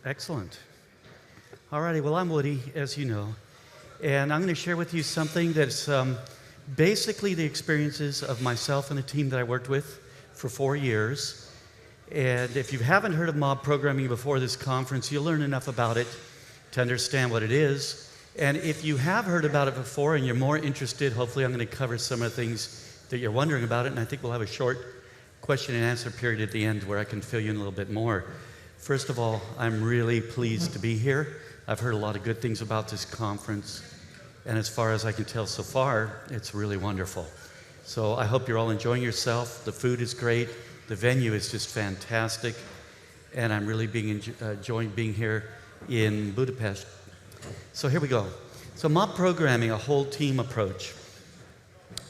Excellent. All righty, well, I'm Woody, as you know, and I'm going to share with you something that's basically the experiences of myself and the team that I worked with for 4 years. And if you haven't heard of mob programming before this conference, you'll learn enough about it to understand what it is. And if you have heard about it before and you're more interested, hopefully I'm going to cover some of the things that you're wondering about it, and I think we'll have a short question and answer period at the end where I can fill you in a little bit more. First of all, I'm really pleased to be here. I've heard a lot of good things about this conference, and as far as I can tell so far, it's really wonderful. So I hope you're all enjoying yourself. The food is great. The venue is just fantastic, and I'm really enjoying being here in Budapest. So here we go. So mob programming, a whole team approach.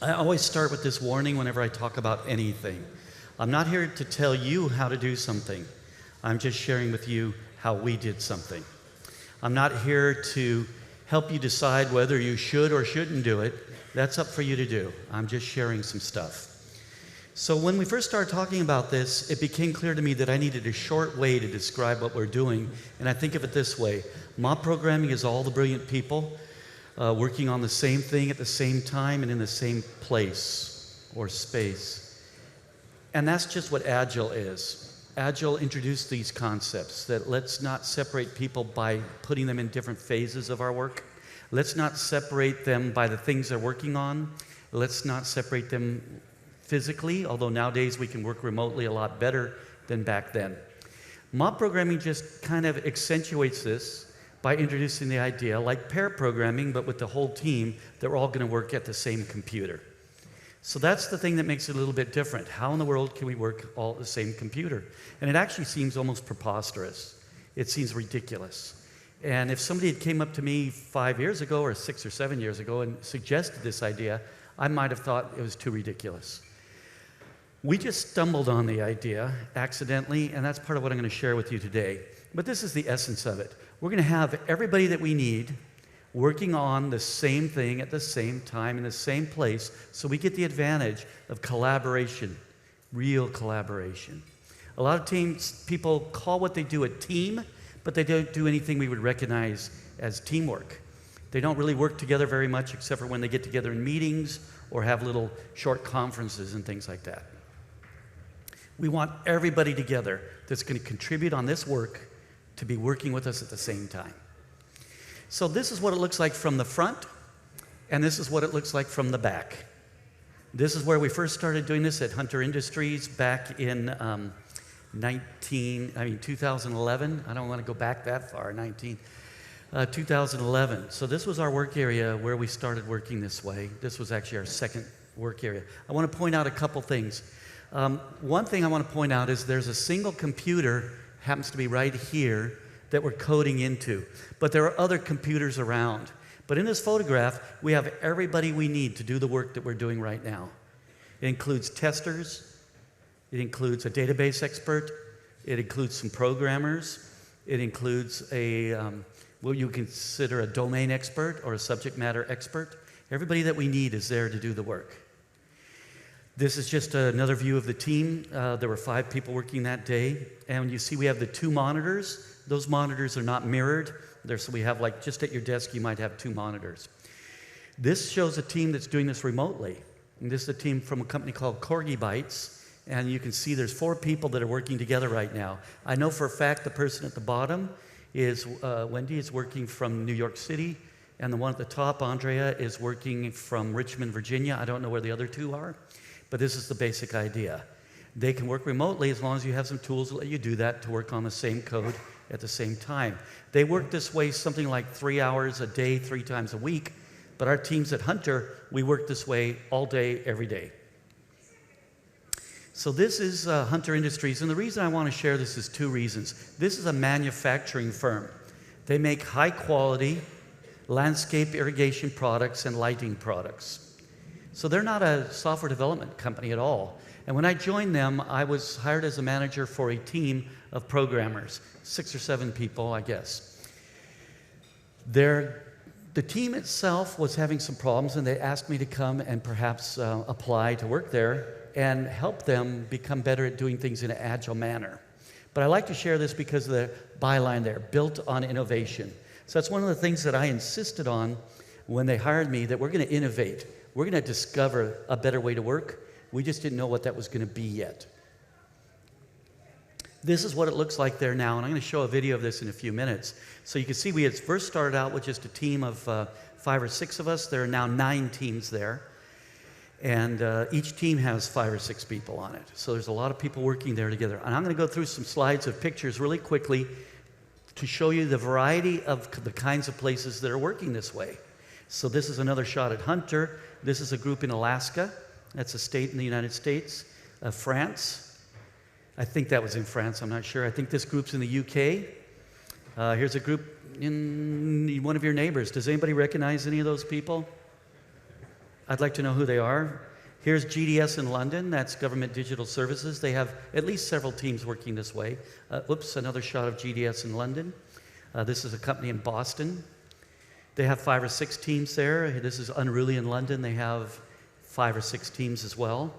I always start with this warning whenever I talk about anything. I'm not here to tell you how to do something. I'm just sharing with you how we did something. I'm not here to help you decide whether you should or shouldn't do it. That's up for you to do. I'm just sharing some stuff. So when we first started talking about this, it became clear to me that I needed a short way to describe what we're doing, and I think of it this way. Mob programming is all the brilliant people working on the same thing at the same time and in the same place or space. And that's just what Agile is. Agile introduced these concepts that let's not separate people by putting them in different phases of our work. Let's not separate them by the things they're working on. Let's not separate them physically, although nowadays we can work remotely a lot better than back then. Mob programming just kind of accentuates this by introducing the idea, like pair programming, but with the whole team, that we're all going to work at the same computer. So that's the thing that makes it a little bit different. How in the world can we work all at the same computer? And it actually seems almost preposterous. It seems ridiculous. And if somebody had came up to me 5 years ago or 6 or 7 years ago and suggested this idea, I might have thought it was too ridiculous. We just stumbled on the idea accidentally, and that's part of what I'm going to share with you today. But this is the essence of it. We're going to have everybody that we need working on the same thing at the same time in the same place, so we get the advantage of collaboration, real collaboration. A lot of teams, people call what they do a team, but they don't do anything we would recognize as teamwork. They don't really work together very much except for when they get together in meetings or have little short conferences and things like that. We want everybody together that's going to contribute on this work to be working with us at the same time. So this is what it looks like from the front, and this is what it looks like from the back. This is where we first started doing this at Hunter Industries back in 2011. I don't want to go back that far, 2011. So this was our work area where we started working this way. This was actually our second work area. I want to point out a couple things. One thing I want to point out is there's a single computer, happens to be right here, that we're coding into. But there are other computers around. But in this photograph, we have everybody we need to do the work that we're doing right now. It includes testers. It includes a database expert. It includes some programmers. It includes what you consider a domain expert or a subject matter expert. Everybody that we need is there to do the work. This is just another view of the team. There were 5 people working that day. And you see we have the 2 monitors. Those monitors are not mirrored. So we have, like, just at your desk, you might have 2 monitors. This shows a team that's doing this remotely. And this is a team from a company called Corgi Bytes. And you can see there's 4 people that are working together right now. I know for a fact the person at the bottom is Wendy is working from New York City. And the one at the top, Andrea, is working from Richmond, Virginia. I don't know where the other 2 are. But this is the basic idea. They can work remotely as long as you have some tools that let you do that to work on the same code at the same time. They work this way something like 3 hours a day, 3 times a week. But our teams at Hunter, we work this way all day, every day. So this is Hunter Industries. And the reason I want to share this is 2 reasons. This is a manufacturing firm. They make high quality landscape irrigation products and lighting products. So they're not a software development company at all. And when I joined them, I was hired as a manager for a team of programmers, 6 or 7 people, I guess. The team itself was having some problems, and they asked me to come and perhaps apply to work there and help them become better at doing things in an agile manner. But I like to share this because of the byline there, built on innovation. So that's one of the things that I insisted on when they hired me, that we're going to innovate. We're going to discover a better way to work. We just didn't know what that was going to be yet. This is what it looks like there now, and I'm going to show a video of this in a few minutes. So you can see we had first started out with just a team of 5 or 6 of us. There are now 9 teams there, and each team has 5 or 6 people on it. So there's a lot of people working there together. And I'm going to go through some slides of pictures really quickly to show you the variety of the kinds of places that are working this way. So this is another shot at Hunter. This is a group in Alaska. That's a state in the United States. France. I think that was in France, I'm not sure. I think this group's in the UK. Here's a group in one of your neighbors. Does anybody recognize any of those people? I'd like to know who they are. Here's GDS in London. That's Government Digital Services. They have at least several teams working this way. Whoops, another shot of GDS in London. This is a company in Boston. They have 5 or 6 teams there. This is Unruly in London. They have 5 or 6 teams as well.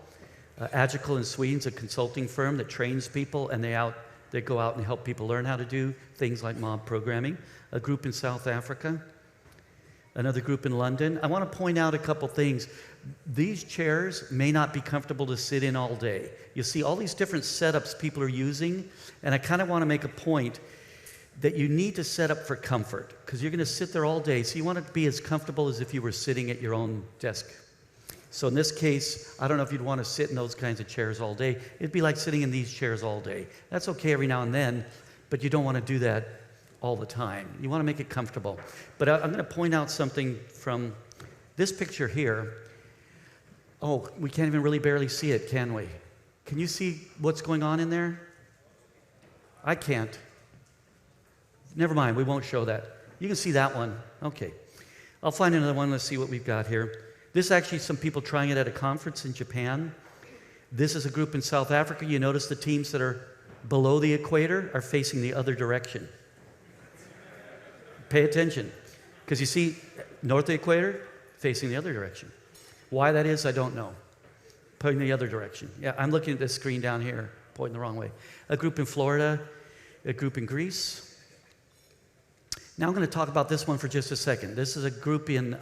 Agile in Sweden is a consulting firm that trains people, and they go out and help people learn how to do things like mob programming. A group in South Africa. Another group in London. I want to point out a couple things. These chairs may not be comfortable to sit in all day. You see all these different setups people are using, and I kind of want to make a point that you need to set up for comfort, because you're going to sit there all day, so you want to be as comfortable as if you were sitting at your own desk. So in this case, I don't know if you'd want to sit in those kinds of chairs all day. It'd be like sitting in these chairs all day. That's okay every now and then, but you don't want to do that all the time. You want to make it comfortable. But I'm going to point out something from this picture here. Oh, we can't even really barely see it, can we? Can you see what's going on in there? I can't. Never mind, we won't show that. You can see that one. Okay. I'll find another one. Let's see what we've got here. This is actually some people trying it at a conference in Japan. This is a group in South Africa. You notice the teams that are below the equator are facing the other direction. Pay attention, because you see north of the equator facing the other direction. Why that is, I don't know. Pointing the other direction. Yeah, I'm looking at this screen down here, pointing the wrong way. A group in Florida, a group in Greece. Now I'm going to talk about this one for just a second. This is a group in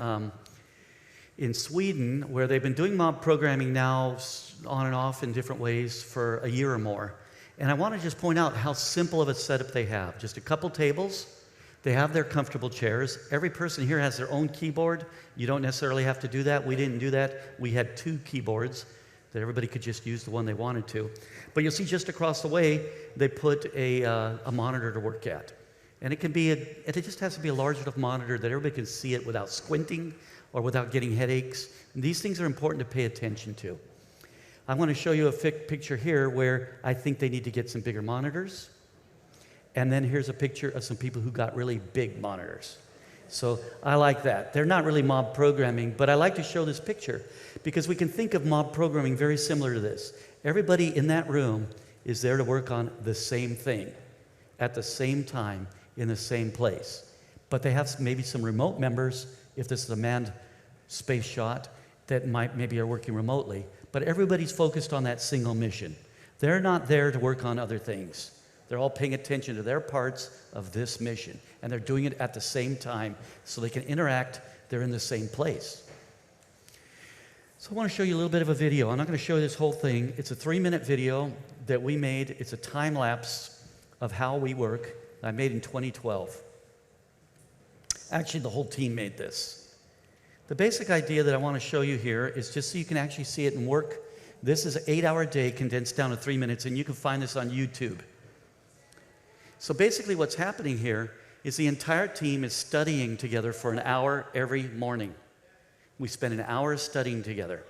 Sweden, where they've been doing mob programming now on and off in different ways for a year or more. And I want to just point out how simple of a setup they have. Just a couple tables. They have their comfortable chairs. Every person here has their own keyboard. You don't necessarily have to do that. We didn't do that. We had 2 keyboards that everybody could just use the one they wanted to. But you'll see just across the way, they put a monitor to work at. And it just has to be a large enough monitor that everybody can see it without squinting or without getting headaches. And these things are important to pay attention to. I want to show you a picture here where I think they need to get some bigger monitors. And then here's a picture of some people who got really big monitors. So I like that. They're not really mob programming, but I like to show this picture because we can think of mob programming very similar to this. Everybody in that room is there to work on the same thing at the same time in the same place. But they have maybe some remote members, if this is a manned space shot, that maybe are working remotely. But everybody's focused on that single mission. They're not there to work on other things. They're all paying attention to their parts of this mission, and they're doing it at the same time so they can interact. They're in the same place. So I want to show you a little bit of a video. I'm not going to show you this whole thing. It's a 3-minute video that we made. It's a time lapse of how we work. I made in 2012. Actually, the whole team made this. The basic idea that I want to show you here is just so you can actually see it and work. This is an 8-hour day condensed down to 3 minutes, and you can find this on YouTube. So basically what's happening here is the entire team is studying together for an hour every morning. We spend an hour studying together.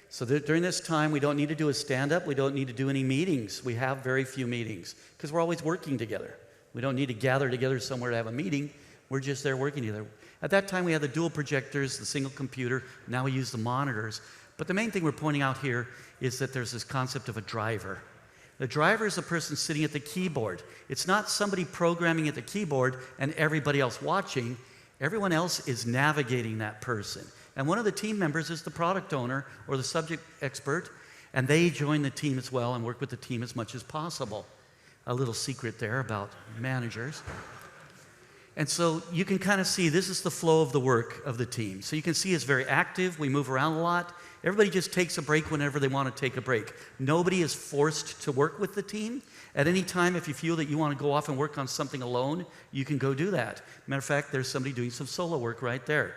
So during this time, we don't need to do a stand-up. We don't need to do any meetings. We have very few meetings because we're always working together. We don't need to gather together somewhere to have a meeting. We're just there working together. At that time, we had the dual projectors, the single computer. Now we use the monitors. But the main thing we're pointing out here is that there's this concept of a driver. The driver is the person sitting at the keyboard. It's not somebody programming at the keyboard and everybody else watching. Everyone else is navigating that person. And one of the team members is the product owner or the subject expert, and they join the team as well and work with the team as much as possible. a little secret there about managers. And so you can kind of see this is the flow of the work of the team. So you can see it's very active. We move around a lot. Everybody just takes a break whenever they want to take a break. Nobody is forced to work with the team. At any time, if you feel that you want to go off and work on something alone, you can go do that. Matter of fact, there's somebody doing some solo work right there.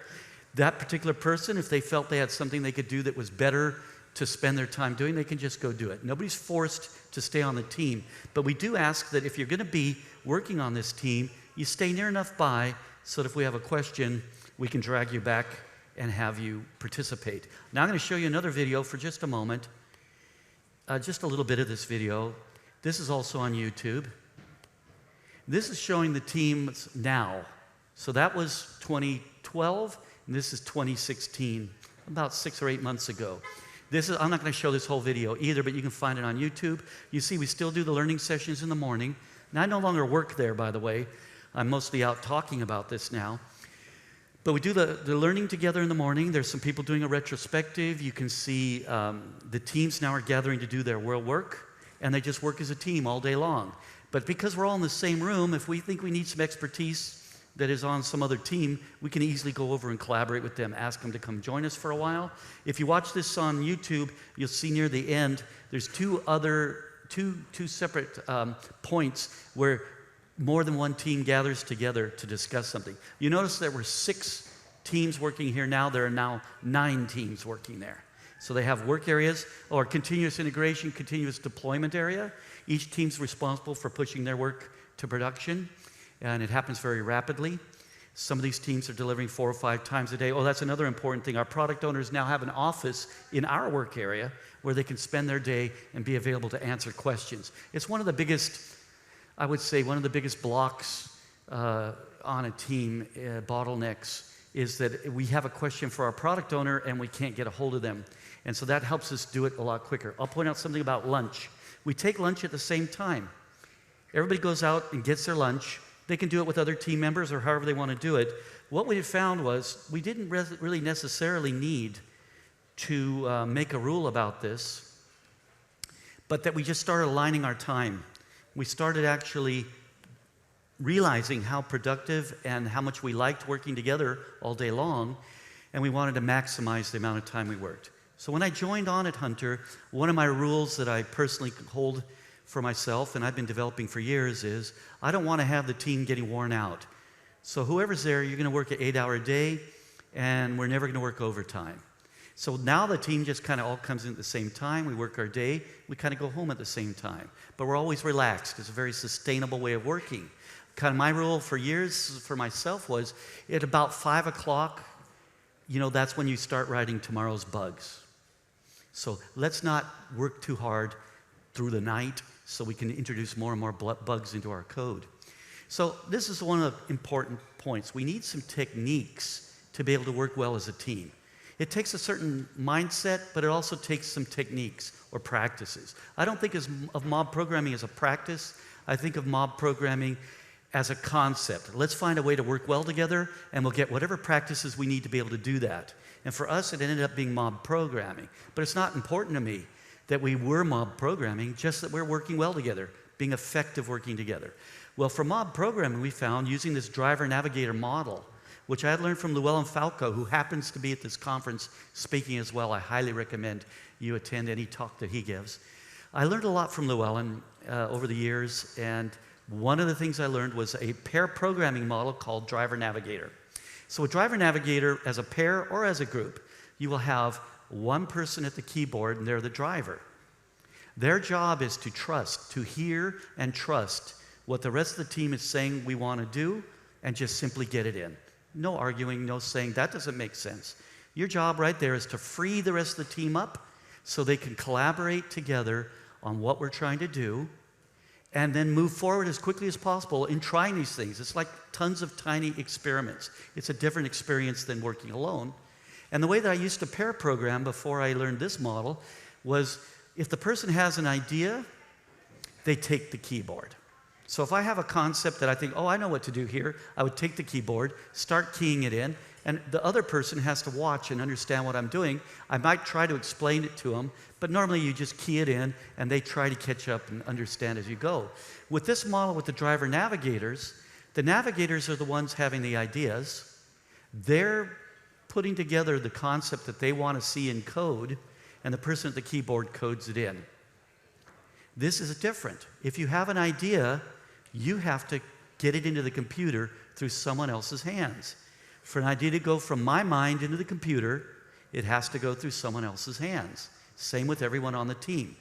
That particular person, if they felt they had something they could do that was better to spend their time doing, they can just go do it. Nobody's forced to stay on the team. But we do ask that if you're going to be working on this team, you stay near enough by so that if we have a question, we can drag you back and have you participate. Now I'm going to show you another video for just a moment. Just a little bit of this video. This is also on YouTube. This is showing the teams now. So that was 2012, and this is 2016, about 6 or 8 months ago. I'm not going to show this whole video either, but you can find it on YouTube. You see, we still do the learning sessions in the morning. Now, I no longer work there, by the way. I'm mostly out talking about this now. But we do the learning together in the morning. There's some people doing a retrospective. You can see the teams now are gathering to do their world work, and they just work as a team all day long. But because we're all in the same room, if we think we need some expertise that is on some other team, we can easily go over and collaborate with them, ask them to come join us for a while. If you watch this on YouTube, you'll see near the end, there's two separate points where more than one team gathers together to discuss something. You notice there were 6 teams working here now. There are now 9 teams working there. So they have work areas or continuous integration, continuous deployment area. Each team's responsible for pushing their work to production, and it happens very rapidly. Some of these teams are delivering 4 or 5 times a day. Oh, that's another important thing. Our product owners now have an office in our work area where they can spend their day and be available to answer questions. It's one of the biggest, I would say, one of the biggest blocks on a team, bottlenecks, is that we have a question for our product owner and we can't get a hold of them. And so that helps us do it a lot quicker. I'll point out something about lunch. We take lunch at the same time. Everybody goes out and gets their lunch. They can do it with other team members or however they want to do it. What we found was we didn't really necessarily need to make a rule about this, but that we just started aligning our time. We started actually realizing how productive and how much we liked working together all day long, and we wanted to maximize the amount of time we worked. So when I joined on at Hunter, one of my rules that I personally hold for myself, and I've been developing for years, is I don't want to have the team getting worn out. So whoever's there, you're going to work an 8-hour day, and we're never going to work overtime. So now the team just kind of all comes in at the same time. We work our day. We kind of go home at the same time. But we're always relaxed. It's a very sustainable way of working. Kind of my rule for years for myself was at about 5 o'clock, that's when you start writing tomorrow's bugs. So let's not work too hard through the night so we can introduce more and more bugs into our code. So this is one of the important points. We need some techniques to be able to work well as a team. It takes a certain mindset, but it also takes some techniques or practices. I don't think of mob programming as a practice. I think of mob programming as a concept. Let's find a way to work well together, and we'll get whatever practices we need to be able to do that. And for us, it ended up being mob programming. But it's not important to me that we were mob programming, just that we're working well together, being effective working together. Well, for mob programming, we found using this driver-navigator model, which I had learned from Zuill and Falco, who happens to be at this conference speaking as well. I highly recommend you attend any talk that he gives. I learned a lot from Zuill over the years, and one of the things I learned was a pair programming model called Driver Navigator. So a Driver Navigator, as a pair or as a group, you will have one person at the keyboard, and they're the driver. Their job is to hear and trust what the rest of the team is saying we want to do, and just simply get it in. No arguing, no saying, that doesn't make sense. Your job right there is to free the rest of the team up so they can collaborate together on what we're trying to do, and then move forward as quickly as possible in trying these things. It's like tons of tiny experiments. It's a different experience than working alone. And the way that I used to pair program before I learned this model was if the person has an idea, they take the keyboard. So if I have a concept that I think, I know what to do here, I would take the keyboard, start keying it in, and the other person has to watch and understand what I'm doing. I might try to explain it to them, but normally you just key it in and they try to catch up and understand as you go. With this model with the driver navigators, the navigators are the ones having the ideas. They're putting together the concept that they want to see in code, and the person at the keyboard codes it in. This is different. If you have an idea, you have to get it into the computer through someone else's hands. For an idea to go from my mind into the computer, it has to go through someone else's hands. Same with everyone on the team.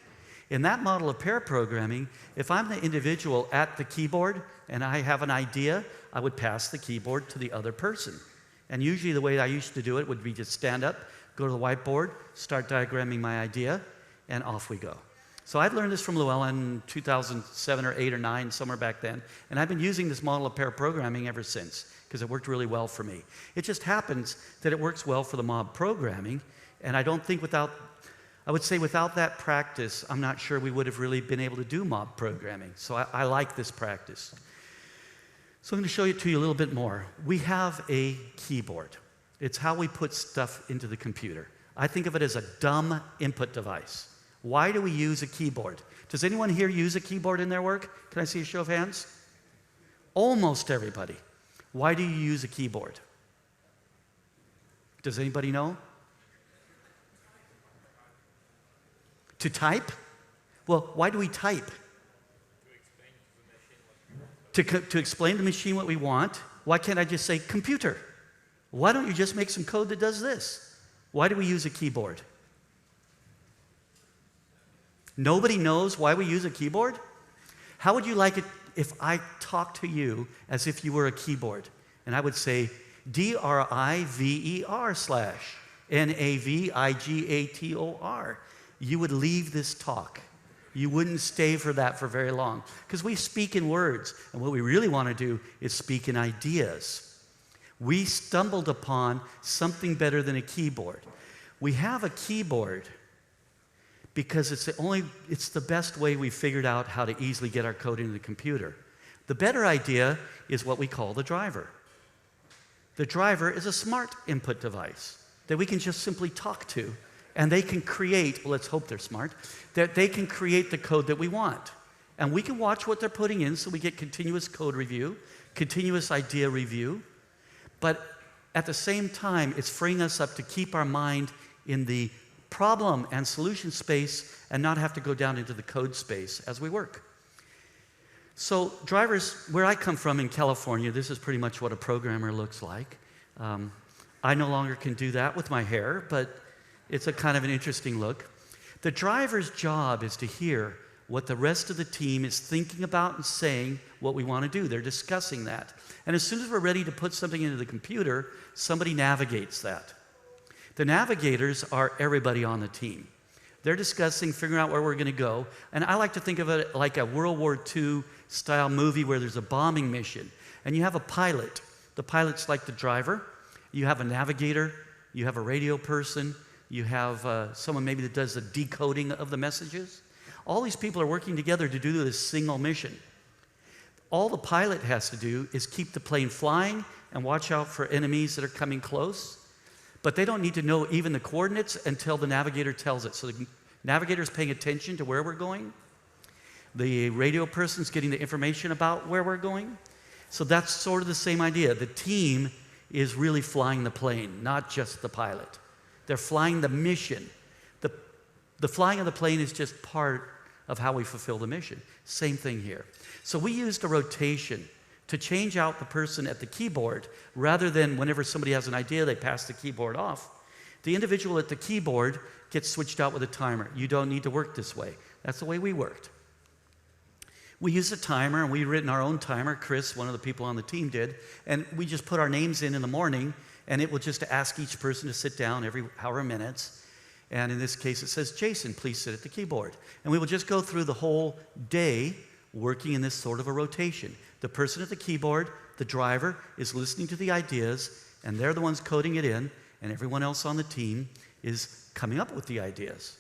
In that model of pair programming, if I'm the individual at the keyboard and I have an idea, I would pass the keyboard to the other person. And usually the way I used to do it would be just stand up, go to the whiteboard, start diagramming my idea, and off we go. So I'd learned this from Llewellyn in 2007 or 8 or 9, somewhere back then, and I've been using this model of pair programming ever since because it worked really well for me. It just happens that it works well for the mob programming, and I don't think I would say without that practice, I'm not sure we would have really been able to do mob programming. So I like this practice. So I'm going to show it to you a little bit more. We have a keyboard. It's how we put stuff into the computer. I think of it as a dumb input device. Why do we use a keyboard? Does anyone here use a keyboard in their work? Can I see a show of hands? Almost everybody. Why do you use a keyboard? Does anybody know? To type? Well, why do we type? To explain to the machine what we want. Why can't I just say computer? Why don't you just make some code that does this? Why do we use a keyboard? Nobody knows why we use a keyboard? How would you like it if I talked to you as if you were a keyboard? And I would say driver/navigator. You would leave this talk. You wouldn't stay for that for very long. Because we speak in words, and what we really want to do is speak in ideas. We stumbled upon something better than a keyboard. We have a keyboard because it's the best way we figured out how to easily get our code into the computer. The better idea is what we call the driver. The driver is a smart input device that we can just simply talk to, and they can create, well, let's hope they're smart, that they can create the code that we want. And we can watch what they're putting in so we get continuous code review, continuous idea review, but at the same time, it's freeing us up to keep our mind in the problem and solution space and not have to go down into the code space as we work. So drivers, where I come from in California, this is pretty much what a programmer looks like. I no longer can do that with my hair, but it's a kind of an interesting look. The driver's job is to hear what the rest of the team is thinking about and saying what we want to do. They're discussing that. And as soon as we're ready to put something into the computer, somebody navigates that. The navigators are everybody on the team. They're discussing, figuring out where we're going to go. And I like to think of it like a World War II style movie where there's a bombing mission. And you have a pilot. The pilot's like the driver. You have a navigator. You have a radio person. You have someone maybe that does the decoding of the messages. All these people are working together to do this single mission. All the pilot has to do is keep the plane flying and watch out for enemies that are coming close. But they don't need to know even the coordinates until the navigator tells it. So the navigator's paying attention to where we're going. The radio person's getting the information about where we're going. So that's sort of the same idea. The team is really flying the plane, not just the pilot. They're flying the mission. The flying of the plane is just part of how we fulfill the mission. Same thing here. So we used a rotation to change out the person at the keyboard rather than whenever somebody has an idea, they pass the keyboard off. The individual at the keyboard gets switched out with a timer. You don't need to work this way. That's the way we worked. We used a timer, and we'd written our own timer. Chris, one of the people on the team, did. And we just put our names in the morning, and it would just ask each person to sit down every however minutes. And in this case, it says, Jason, please sit at the keyboard. And we will just go through the whole day working in this sort of a rotation. The person at the keyboard, the driver, is listening to the ideas, and they're the ones coding it in, and everyone else on the team is coming up with the ideas.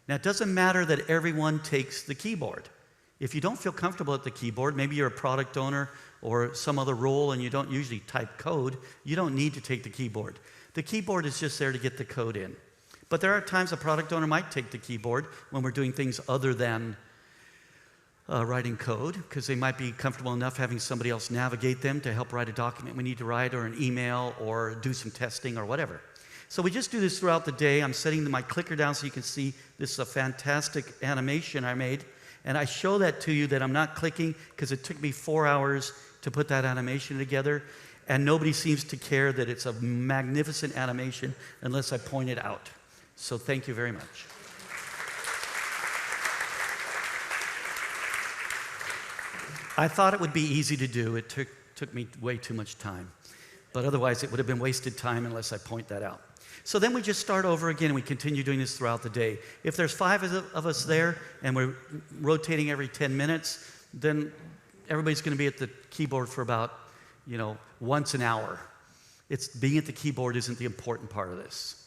Now, it doesn't matter that everyone takes the keyboard. If you don't feel comfortable at the keyboard, maybe you're a product owner or some other role and you don't usually type code, you don't need to take the keyboard. The keyboard is just there to get the code in. But there are times a product owner might take the keyboard when we're doing things other than writing code, because they might be comfortable enough having somebody else navigate them to help write a document we need to write, or an email, or do some testing, or whatever. So we just do this throughout the day. I'm setting my clicker down so you can see this is a fantastic animation I made. And I show that to you that I'm not clicking because it took me 4 hours to put that animation together. And nobody seems to care that it's a magnificent animation unless I point it out. So thank you very much. I thought it would be easy to do. It took me way too much time. But otherwise, it would have been wasted time unless I point that out. So then we just start over again, and we continue doing this throughout the day. If there's 5 of us there, and we're rotating every 10 minutes, then everybody's going to be at the keyboard for about, once an hour. Being at the keyboard isn't the important part of this.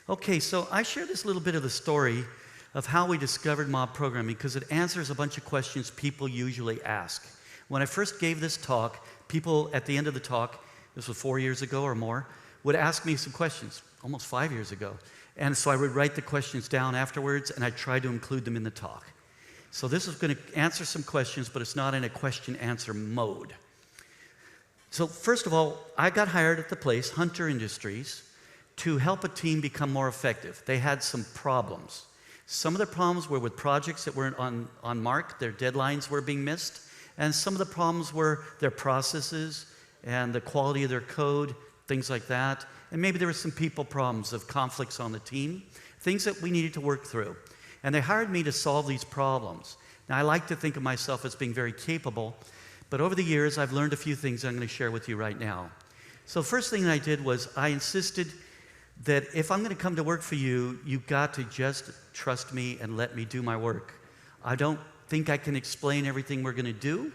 Okay, so I share this little bit of the story of how we discovered mob programming because it answers a bunch of questions people usually ask. When I first gave this talk, people at the end of the talk, this was 4 years ago or more, would ask me some questions, almost 5 years ago. And so I would write the questions down afterwards, and I tried to include them in the talk. So this is going to answer some questions, but it's not in a question-answer mode. So first of all, I got hired at the place, Hunter Industries, to help a team become more effective. They had some problems. Some of the problems were with projects that weren't on mark, their deadlines were being missed, and some of the problems were their processes and the quality of their code, things like that. And maybe there were some people problems of conflicts on the team, things that we needed to work through. And they hired me to solve these problems. Now, I like to think of myself as being very capable, but over the years, I've learned a few things I'm going to share with you right now. So first thing I did was I insisted that if I'm going to come to work for you, you've got to just trust me and let me do my work. I don't think I can explain everything we're going to do.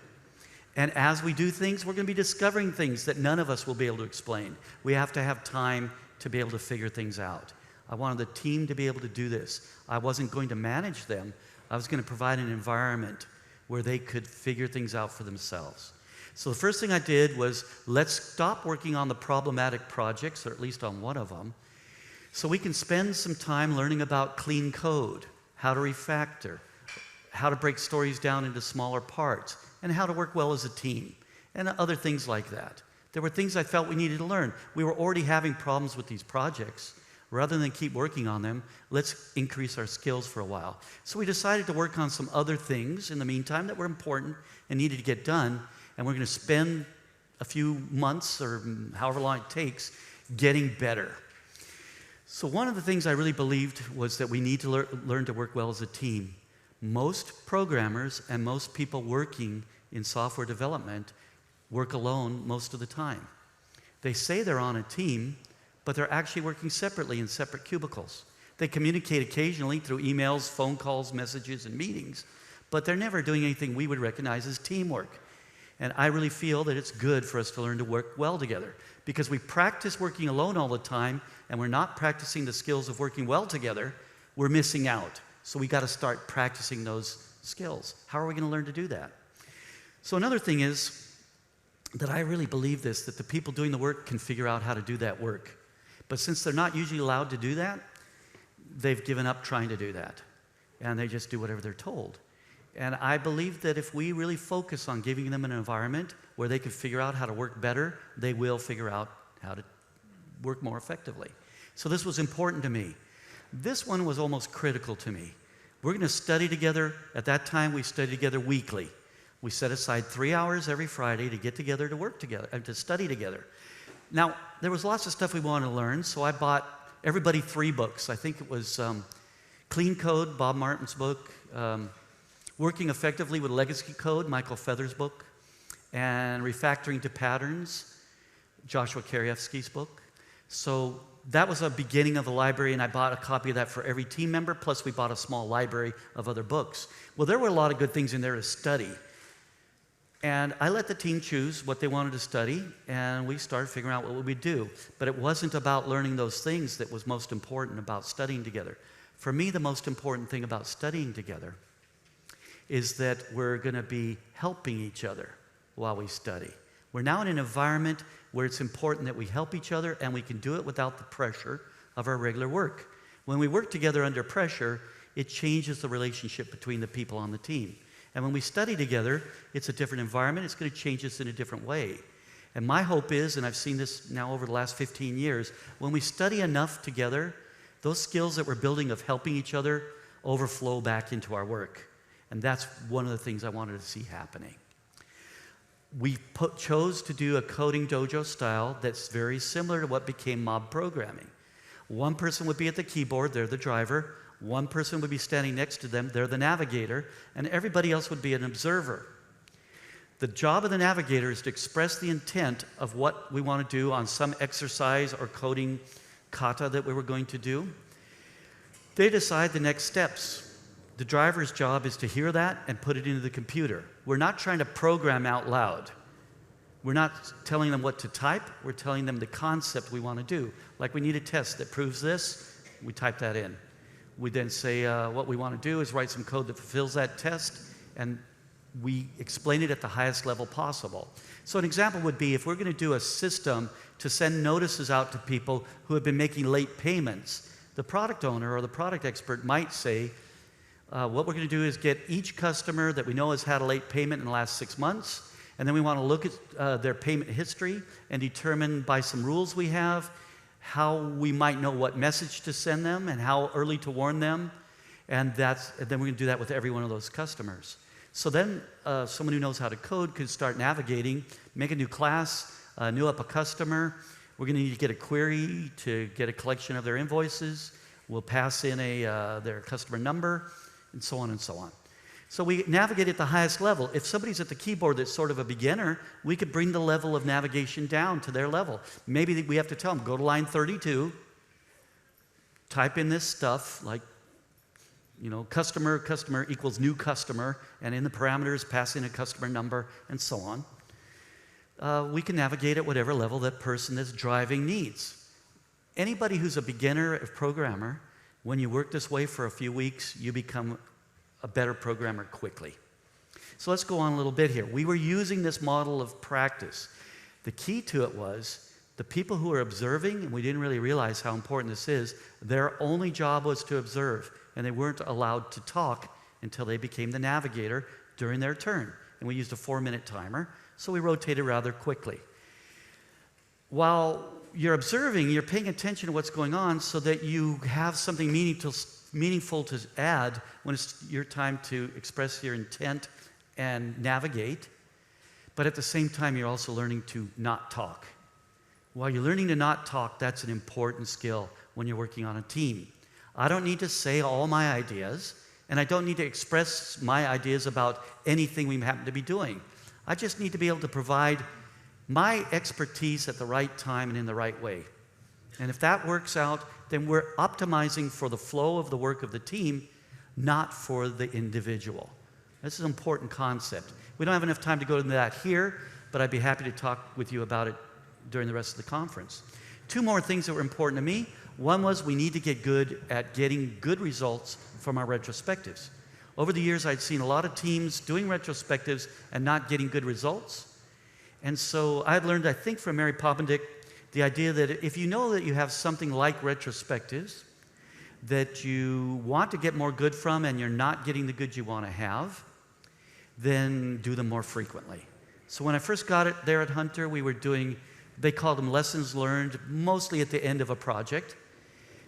And as we do things, we're going to be discovering things that none of us will be able to explain. We have to have time to be able to figure things out. I wanted the team to be able to do this. I wasn't going to manage them. I was going to provide an environment where they could figure things out for themselves. So the first thing I did was, let's stop working on the problematic projects, or at least on one of them, so we can spend some time learning about clean code, how to refactor, how to break stories down into smaller parts, and how to work well as a team, and other things like that. There were things I felt we needed to learn. We were already having problems with these projects. Rather than keep working on them, let's increase our skills for a while. So we decided to work on some other things in the meantime that were important and needed to get done, and we're going to spend a few months or however long it takes getting better. So one of the things I really believed was that we need to learn to work well as a team. Most programmers and most people working in software development work alone most of the time. They say they're on a team, but they're actually working separately in separate cubicles. They communicate occasionally through emails, phone calls, messages, and meetings, but they're never doing anything we would recognize as teamwork. And I really feel that it's good for us to learn to work well together, because we practice working alone all the time, and we're not practicing the skills of working well together, we're missing out. So we got to start practicing those skills. How are we going to learn to do that? So another thing is that I really believe this, that the people doing the work can figure out how to do that work. But since they're not usually allowed to do that, they've given up trying to do that. And they just do whatever they're told. And I believe that if we really focus on giving them an environment where they can figure out how to work better, they will figure out how to work more effectively. So this was important to me. This one was almost critical to me. We're going to study together. At that time, we studied together weekly. We set aside 3 hours every Friday to get together to work together, to study together. Now, there was lots of stuff we wanted to learn, so I bought everybody 3 books. I think it was Clean Code, Bob Martin's book, Working Effectively with Legacy Code, Michael Feather's book, and Refactoring to Patterns, Joshua Karievsky's book. So that was a beginning of a library, and I bought a copy of that for every team member, plus we bought a small library of other books. Well, there were a lot of good things in there to study. And I let the team choose what they wanted to study, and we started figuring out what we would do. But it wasn't about learning those things that was most important about studying together. For me, the most important thing about studying together is that we're going to be helping each other while we study. We're now in an environment where it's important that we help each other, and we can do it without the pressure of our regular work. When we work together under pressure, it changes the relationship between the people on the team. And when we study together, it's a different environment. It's going to change us in a different way. And my hope is, and I've seen this now over the last 15 years, when we study enough together, those skills that we're building of helping each other overflow back into our work. And that's one of the things I wanted to see happening. We chose to do a coding dojo style that's very similar to what became mob programming. One person would be at the keyboard, they're the driver. One person would be standing next to them, they're the navigator, and everybody else would be an observer. The job of the navigator is to express the intent of what we want to do on some exercise or coding kata that we were going to do. They decide the next steps. The driver's job is to hear that and put it into the computer. We're not trying to program out loud. We're not telling them what to type. We're telling them the concept we want to do. Like, we need a test that proves this, we type that in. We then say what we want to do is write some code that fulfills that test, and we explain it at the highest level possible. So an example would be if we're going to do a system to send notices out to people who have been making late payments, the product owner or the product expert might say, what we're going to do is get each customer that we know has had a late payment in the last 6 months, and then we want to look at their payment history and determine by some rules we have how we might know what message to send them and how early to warn them, and then we're going to do that with every one of those customers. So then someone who knows how to code could start navigating, make a new class, new up a customer. We're going to need to get a query to get a collection of their invoices. We'll pass in their customer number, and so on and so on. So we navigate at the highest level. If somebody's at the keyboard that's sort of a beginner, we could bring the level of navigation down to their level. Maybe we have to tell them, go to line 32, type in this stuff, like, customer equals new customer, and in the parameters, pass in a customer number, and so on. We can navigate at whatever level that person that's driving needs. Anybody who's a beginner, a programmer, when you work this way for a few weeks, you become a better programmer quickly. So let's go on a little bit here. We were using this model of practice. The key to it was the people who were observing, and we didn't really realize how important this is, their only job was to observe, and they weren't allowed to talk until they became the navigator during their turn. And we used a 4-minute timer, so we rotated rather quickly. While you're observing, you're paying attention to what's going on so that you have something meaningful to add when it's your time to express your intent and navigate. But at the same time, you're also learning to not talk. While you're learning to not talk, that's an important skill when you're working on a team. I don't need to say all my ideas, and I don't need to express my ideas about anything we happen to be doing. I just need to be able to provide my expertise at the right time and in the right way. And if that works out, then we're optimizing for the flow of the work of the team, not for the individual. This is an important concept. We don't have enough time to go into that here, but I'd be happy to talk with you about it during the rest of the conference. 2 more things that were important to me. One was we need to get good at getting good results from our retrospectives. Over the years, I'd seen a lot of teams doing retrospectives and not getting good results. And so I'd learned, I think, from Mary Poppendieck, the idea that if you know that you have something like retrospectives that you want to get more good from and you're not getting the good you want to have, then do them more frequently. So when I first got it there at Hunter, we were doing, they called them lessons learned, mostly at the end of a project.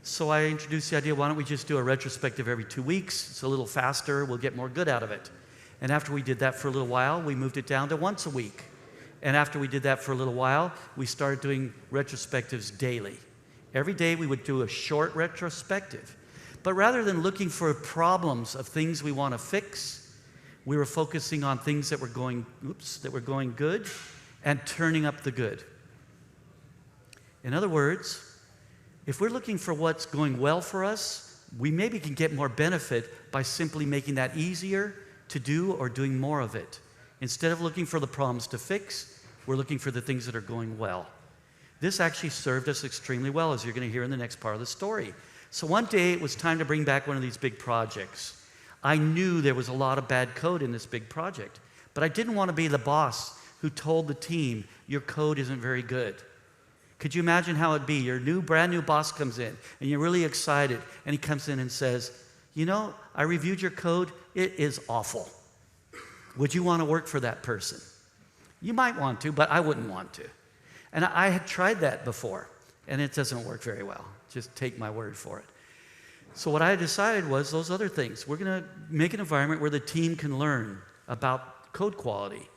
So I introduced the idea, why don't we just do a retrospective every 2 weeks? It's a little faster, we'll get more good out of it. And after we did that for a little while, we moved it down to once a week. And after we did that for a little while, we started doing retrospectives daily. Every day we would do a short retrospective. But rather than looking for problems of things we want to fix, we were focusing on things that were going good and turning up the good. In other words, if we're looking for what's going well for us, we maybe can get more benefit by simply making that easier to do or doing more of it. Instead of looking for the problems to fix, we're looking for the things that are going well. This actually served us extremely well, as you're going to hear in the next part of the story. So one day it was time to bring back one of these big projects. I knew there was a lot of bad code in this big project, but I didn't want to be the boss who told the team, your code isn't very good. Could you imagine how it'd be? Your brand new boss comes in, and you're really excited, and he comes in and says, you know, I reviewed your code, it is awful. Would you want to work for that person? You might want to, but I wouldn't want to. And I had tried that before, and it doesn't work very well. Just take my word for it. So what I decided was those other things. We're going to make an environment where the team can learn about code quality.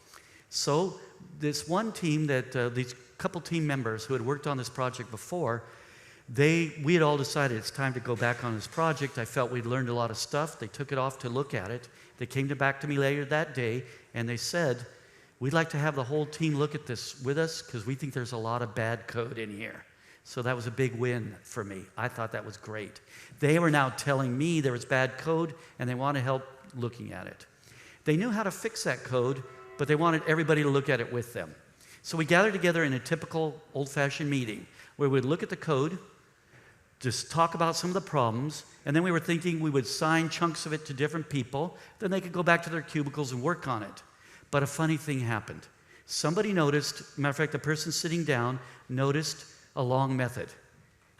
So this one team these couple team members who had worked on this project before, we had all decided it's time to go back on this project. I felt we'd learned a lot of stuff. They took it off to look at it. They came back to me later that day, and they said, we'd like to have the whole team look at this with us because we think there's a lot of bad code in here. So that was a big win for me. I thought that was great. They were now telling me there was bad code, and they wanted help looking at it. They knew how to fix that code, but they wanted everybody to look at it with them. So we gathered together in a typical old-fashioned meeting where we'd look at the code, just talk about some of the problems, and then we were thinking we would assign chunks of it to different people, then they could go back to their cubicles and work on it. But a funny thing happened. Somebody noticed, matter of fact, the person sitting down noticed a long method.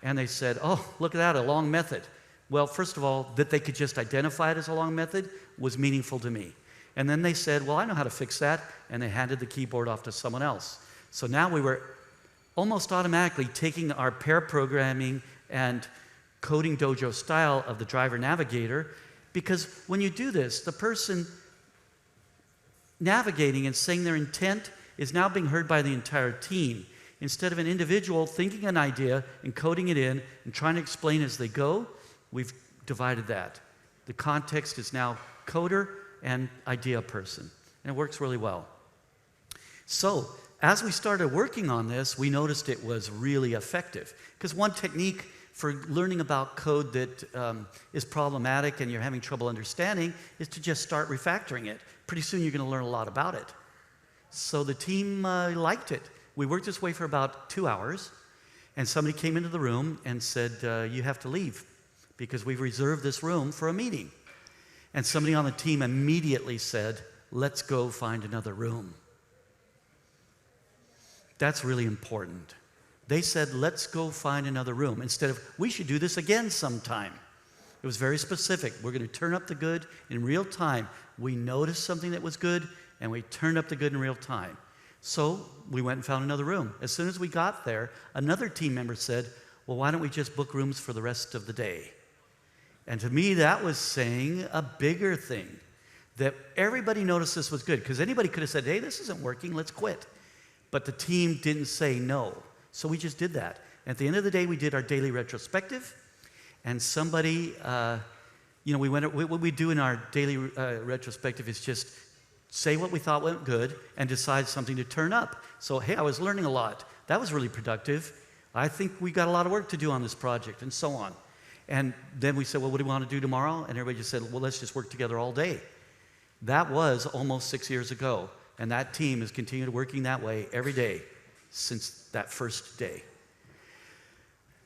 And they said, oh, look at that, a long method. Well, first of all, that they could just identify it as a long method was meaningful to me. And then they said, well, I know how to fix that, and they handed the keyboard off to someone else. So now we were almost automatically taking our pair programming and coding dojo style of the driver navigator, because when you do this, the person navigating and saying their intent is now being heard by the entire team. Instead of an individual thinking an idea and coding it in and trying to explain as they go, we've divided that. The context is now coder and idea person, and it works really well. So as we started working on this, we noticed it was really effective, because one technique for learning about code that is problematic and you're having trouble understanding is to just start refactoring it. Pretty soon you're going to learn a lot about it. So the team liked it. We worked this way for about 2 hours, and somebody came into the room and said, you have to leave because we've reserved this room for a meeting. And somebody on the team immediately said, let's go find another room. That's really important. They said, let's go find another room, instead of, we should do this again sometime. It was very specific. We're going to turn up the good in real time. We noticed something that was good, and we turned up the good in real time. So we went and found another room. As soon as we got there, another team member said, well, why don't we just book rooms for the rest of the day? And to me, that was saying a bigger thing, that everybody noticed this was good, because anybody could have said, hey, this isn't working, let's quit. But the team didn't say no. So we just did that. At the end of the day, we did our daily retrospective, and somebody, what we do in our daily retrospective is just say what we thought went good and decide something to turn up. So, hey, I was learning a lot. That was really productive. I think we got a lot of work to do on this project, and so on. And then we said, well, what do we want to do tomorrow? And everybody just said, well, let's just work together all day. That was almost 6 years ago, and that team has continued working that way every day since that first day.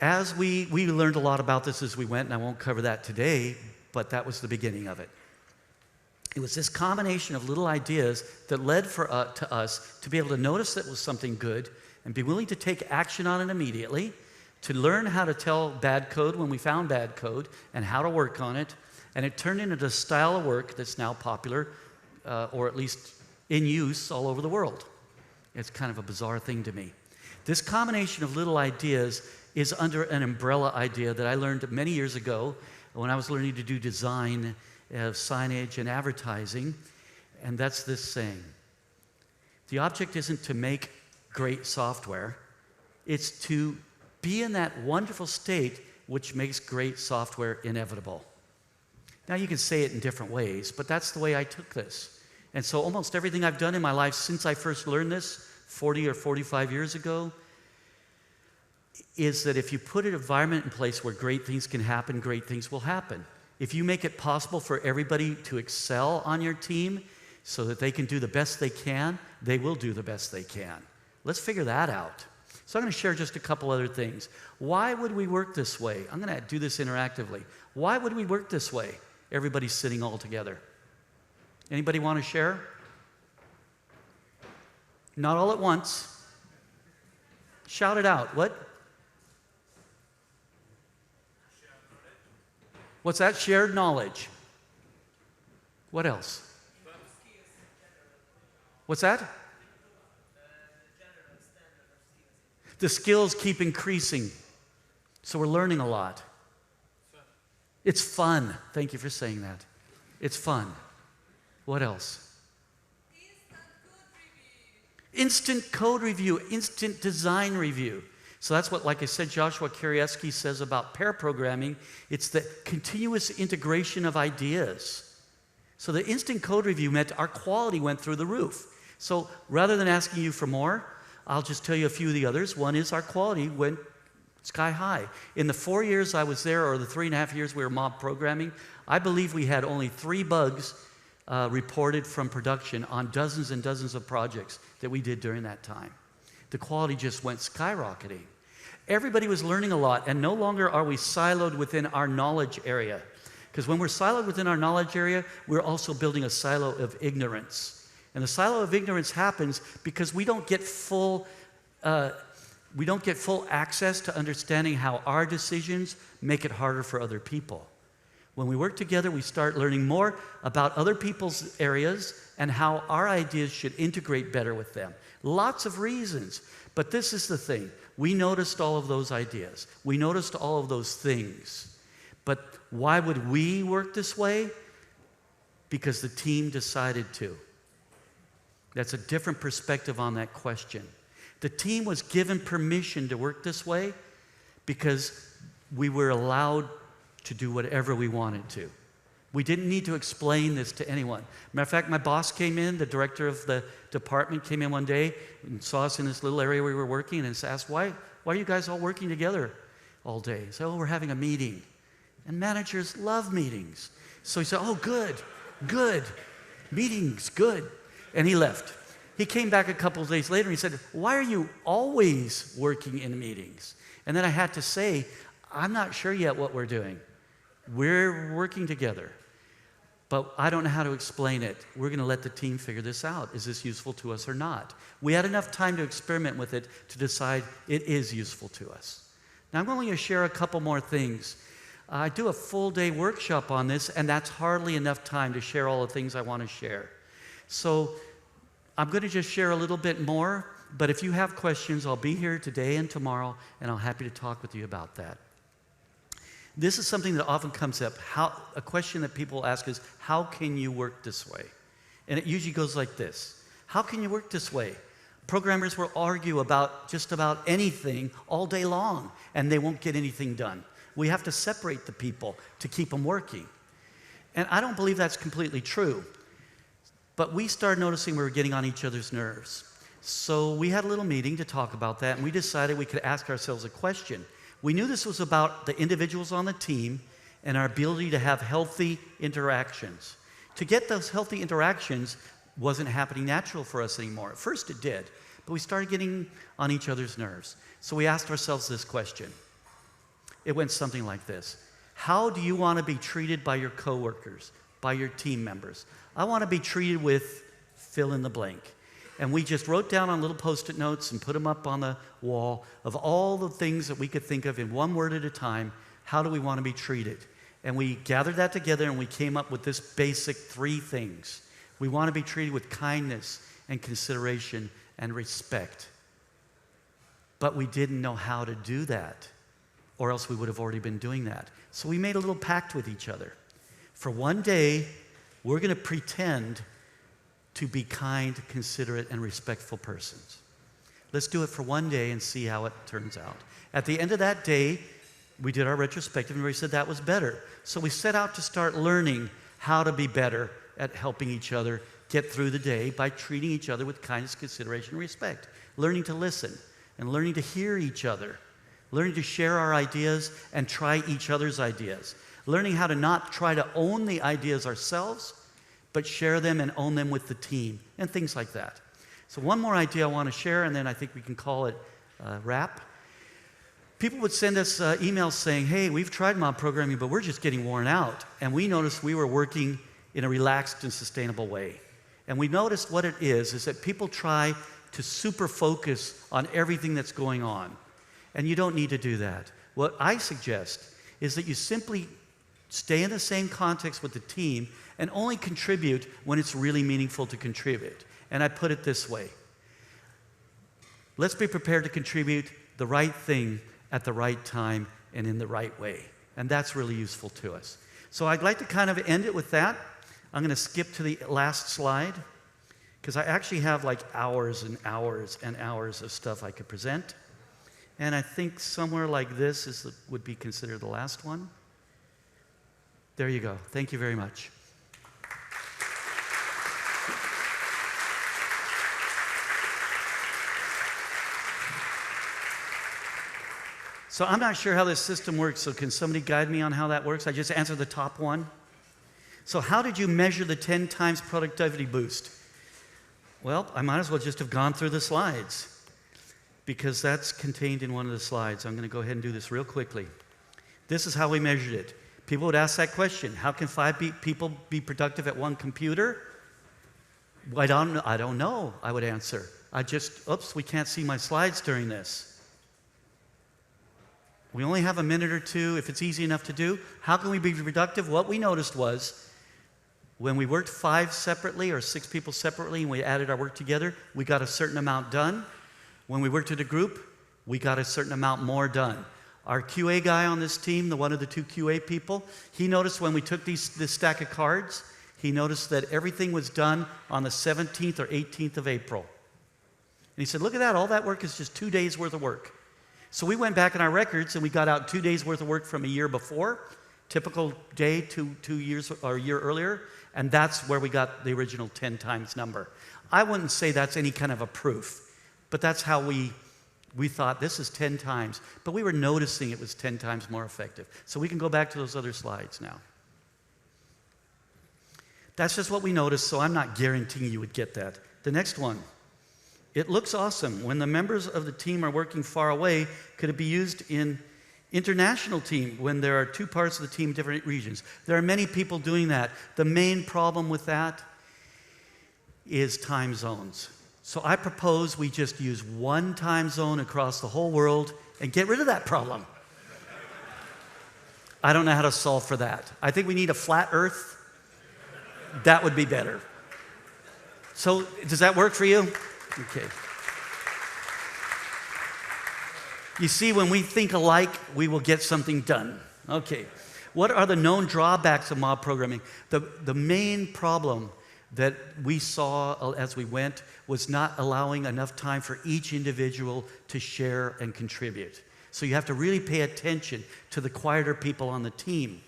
As we learned a lot about this as we went, and I won't cover that today, but that was the beginning of it. It was this combination of little ideas that led to us to be able to notice that it was something good and be willing to take action on it immediately, to learn how to tell bad code when we found bad code and how to work on it. And it turned into the style of work that's now popular, or at least in use all over the world. It's kind of a bizarre thing to me. This combination of little ideas is under an umbrella idea that I learned many years ago when I was learning to do design of signage and advertising, and that's this saying. The object isn't to make great software, it's to be in that wonderful state which makes great software inevitable. Now you can say it in different ways, but that's the way I took this. And so almost everything I've done in my life since I first learned this 40 or 45 years ago is that if you put an environment in place where great things can happen, great things will happen. If you make it possible for everybody to excel on your team so that they can do the best they can, they will do the best they can. Let's figure that out. So I'm going to share just a couple other things. Why would we work this way? I'm going to do this interactively. Why would we work this way? Everybody's sitting all together. Anybody want to share? Not all at once. Shout it out. What? What's that? Shared knowledge. What else? What's that? The skills keep increasing. So we're learning a lot. It's fun. Thank you for saying that. It's fun. What else? Instant code review, instant design review. So that's what, like I said, Joshua Karieski says about pair programming. It's the continuous integration of ideas. So the instant code review meant our quality went through the roof. So rather than asking you for more, I'll just tell you a few of the others. One is our quality went sky high. In the 4 years I was there, or the 3.5 years we were mob programming, I believe we had only 3 bugs reported from production on dozens and dozens of projects that we did during that time. The quality just went skyrocketing. Everybody was learning a lot, and no longer are we siloed within our knowledge area. Because when we're siloed within our knowledge area, we're also building a silo of ignorance. And the silo of ignorance happens because we don't get full access to understanding how our decisions make it harder for other people. When we work together, we start learning more about other people's areas and how our ideas should integrate better with them. Lots of reasons. But this is the thing. We noticed all of those ideas. We noticed all of those things. But why would we work this way? Because the team decided to. That's a different perspective on that question. The team was given permission to work this way because we were allowed to do whatever we wanted to. We didn't need to explain this to anyone. Matter of fact, my boss came in, the director of the department came in one day and saw us in this little area we were working and asked, why are you guys all working together all day? He said, we're having a meeting. And managers love meetings. So he said, oh, good. Meetings, good. And he left. He came back a couple of days later and he said, why are you always working in meetings? And then I had to say, I'm not sure yet what we're doing. We're working together, but I don't know how to explain it. We're going to let the team figure this out. Is this useful to us or not? We had enough time to experiment with it to decide it is useful to us. Now I'm going to share a couple more things. I do a full day workshop on this, and that's hardly enough time to share all the things I want to share. So I'm going to just share a little bit more, but if you have questions, I'll be here today and tomorrow, and I'm happy to talk with you about that. This is something that often comes up. A question that people ask is, how can you work this way? And it usually goes like this. How can you work this way? Programmers will argue about just about anything all day long, and they won't get anything done. We have to separate the people to keep them working. And I don't believe that's completely true. But we started noticing we were getting on each other's nerves. So we had a little meeting to talk about that, and we decided we could ask ourselves a question. We knew this was about the individuals on the team and our ability to have healthy interactions. To get those healthy interactions wasn't happening natural for us anymore. At first it did, but we started getting on each other's nerves. So we asked ourselves this question. It went something like this. How do you want to be treated by your coworkers, by your team members? I want to be treated with fill in the blank. And we just wrote down on little Post-it notes and put them up on the wall of all the things that we could think of in one word at a time. How do we want to be treated? And we gathered that together and we came up with this basic 3 things. We want to be treated with kindness and consideration and respect. But we didn't know how to do that, or else we would have already been doing that. So we made a little pact with each other. For one day, we're going to pretend to be kind, considerate, and respectful persons. Let's do it for one day and see how it turns out. At the end of that day, we did our retrospective and we said that was better. So we set out to start learning how to be better at helping each other get through the day by treating each other with kindness, consideration, and respect. Learning to listen and learning to hear each other. Learning to share our ideas and try each other's ideas. Learning how to not try to own the ideas ourselves, but share them and own them with the team, and things like that. So one more idea I want to share, and then I think we can call it a wrap. People would send us emails saying, hey, we've tried mob programming, but we're just getting worn out. And we noticed we were working in a relaxed and sustainable way. And we noticed what it is that people try to super focus on everything that's going on. And you don't need to do that. What I suggest is that you simply stay in the same context with the team and only contribute when it's really meaningful to contribute. And I put it this way. Let's be prepared to contribute the right thing at the right time and in the right way. And that's really useful to us. So I'd like to kind of end it with that. I'm going to skip to the last slide because I actually have like hours and hours and hours of stuff I could present. And I think somewhere like this would be considered the last one. There you go. Thank you very much. So I'm not sure how this system works, so can somebody guide me on how that works? I just answered the top one. So how did you measure the 10 times productivity boost? Well, I might as well just have gone through the slides because that's contained in one of the slides. I'm going to go ahead and do this real quickly. This is how we measured it. People would ask that question, how can 5 people be productive at one computer? I don't know, I would answer. Oops, we can't see my slides during this. We only have a minute or two if it's easy enough to do. How can we be productive? What we noticed was when we worked 5 separately or 6 people separately and we added our work together, we got a certain amount done. When we worked in a group, we got a certain amount more done. Our QA guy on this team, one of the 2 QA people, he noticed when we took this stack of cards, he noticed that everything was done on the 17th or 18th of April. And he said, look at that, all that work is just 2 days worth of work. So we went back in our records and we got out 2 days worth of work from a year before, typical day 2 years or a year earlier, and that's where we got the original 10 times number. I wouldn't say that's any kind of a proof, but that's how we thought this is 10 times, but we were noticing it was 10 times more effective. So we can go back to those other slides now. That's just what we noticed, so I'm not guaranteeing you would get that. The next one. It looks awesome. When the members of the team are working far away, could it be used in international team when there are 2 parts of the team, different regions? There are many people doing that. The main problem with that is time zones. So I propose we just use 1 time zone across the whole world and get rid of that problem. I don't know how to solve for that. I think we need a flat Earth. That would be better. So does that work for you? Okay. You see, when we think alike, we will get something done. Okay. What are the known drawbacks of mob programming? The main problem that we saw as we went was not allowing enough time for each individual to share and contribute. So you have to really pay attention to the quieter people on the team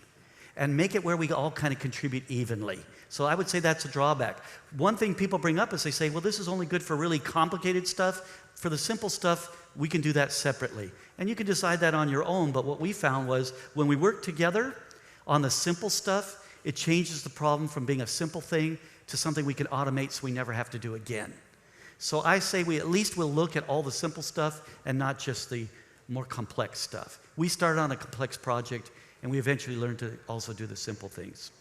and make it where we all kind of contribute evenly. So I would say that's a drawback. One thing people bring up is they say, well, this is only good for really complicated stuff. For the simple stuff, we can do that separately. And you can decide that on your own, but what we found was when we work together on the simple stuff, it changes the problem from being a simple thing to something we can automate so we never have to do again. So I say we at least will look at all the simple stuff and not just the more complex stuff. We started on a complex project, and we eventually learned to also do the simple things.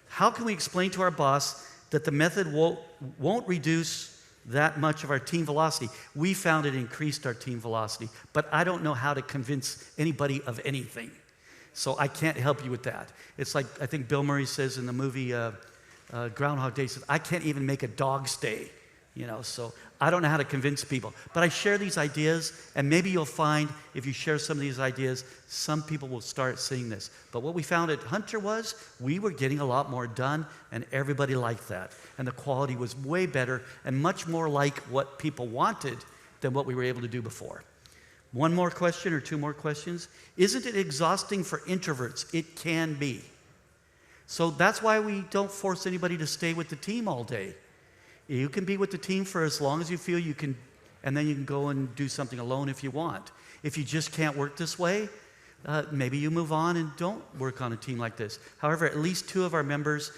How can we explain to our boss that the method won't reduce that much of our team velocity? We found it increased our team velocity, but I don't know how to convince anybody of anything. So I can't help you with that. It's like, I think Bill Murray says in the movie Groundhog Day, says, I can't even make a dog stay, so I don't know how to convince people. But I share these ideas, and maybe you'll find if you share some of these ideas, some people will start seeing this. But what we found at Hunter was we were getting a lot more done, and everybody liked that. And the quality was way better and much more like what people wanted than what we were able to do before. One more question or 2 more questions. Isn't it exhausting for introverts? It can be. So that's why we don't force anybody to stay with the team all day. You can be with the team for as long as you feel you can, and then you can go and do something alone if you want. If you just can't work this way, maybe you move on and don't work on a team like this. However, at least 2 of our members,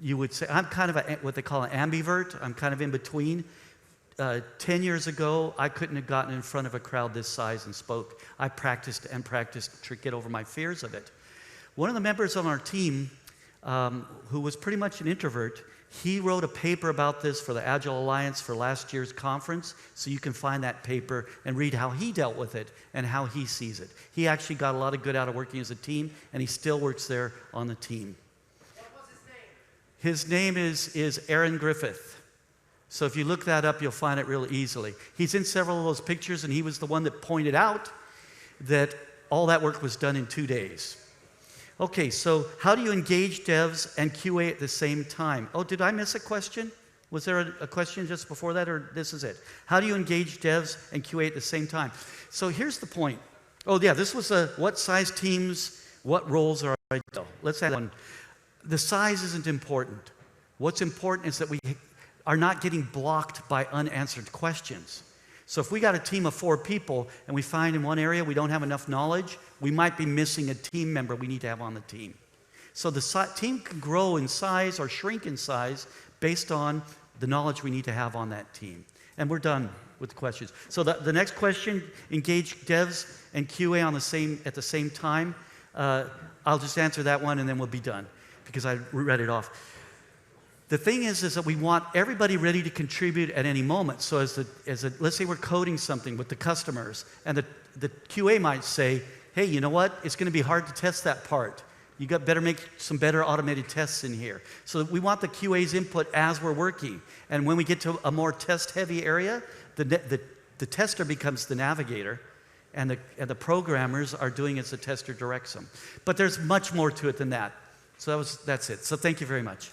you would say, I'm kind of what they call an ambivert. I'm kind of in between. 10 years ago, I couldn't have gotten in front of a crowd this size and spoke. I practiced and practiced to get over my fears of it. One of the members on our team, who was pretty much an introvert, he wrote a paper about this for the Agile Alliance for last year's conference, so you can find that paper and read how he dealt with it and how he sees it. He actually got a lot of good out of working as a team, and he still works there on the team. What was his name? His name is Aaron Griffith. So if you look that up, you'll find it real easily. He's in several of those pictures, and he was the one that pointed out that all that work was done in 2 days. Okay, so how do you engage devs and QA at the same time? Oh, did I miss a question? Was there a question just before that, or this is it? How do you engage devs and QA at the same time? So here's the point. Oh, yeah, this was what size teams, what roles are ideal. Let's add one. The size isn't important. What's important is that we are not getting blocked by unanswered questions. So if we got a team of 4 people and we find in one area we don't have enough knowledge, we might be missing a team member we need to have on the team. So the team can grow in size or shrink in size based on the knowledge we need to have on that team. And we're done with the questions. So the next question, engage devs and QA at the same time. I'll just answer that one and then we'll be done because I read it off. The thing is that we want everybody ready to contribute at any moment. So let's say we're coding something with the customers, and the QA might say, hey, you know what? It's going to be hard to test that part. You better make some better automated tests in here. So we want the QA's input as we're working. And when we get to a more test-heavy area, the tester becomes the navigator, and the programmers are doing as the tester directs them. But there's much more to it than that. So that's it. So thank you very much.